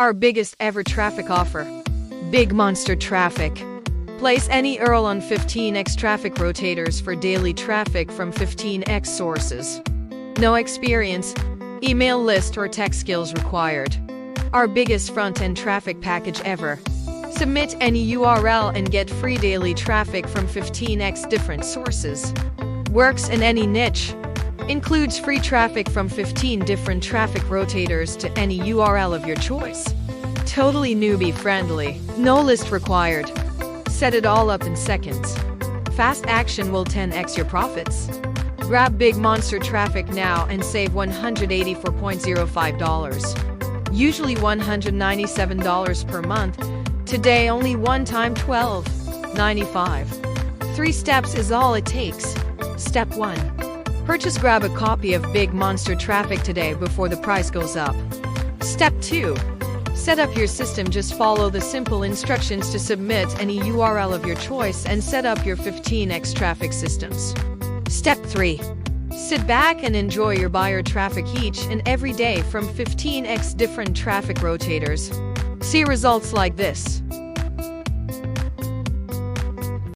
Our biggest ever traffic offer. Big Monster Traffic. Place any URL on 15x traffic rotators for daily traffic from 15x sources. No experience, email list or tech skills required. Our biggest front-end traffic package ever. Submit any URL and get free daily traffic from 15x different sources. Works in any niche. Includes free traffic from 15 different traffic rotators to any URL of your choice. Totally newbie friendly, no list required. Set it all up in seconds. Fast action will 10x your profits. Grab Big Monster Traffic now and save $184.05. Usually $197 per month. Today only one time $12.95. 3 steps is all it takes. Step 1. Grab a copy of Big Monster Traffic today before the price goes up. Step 2. Set up your system. Just follow the simple instructions to submit any URL of your choice and set up your 15x traffic systems. Step 3. Sit back and enjoy your buyer traffic each and every day from 15x different traffic rotators. See results like this.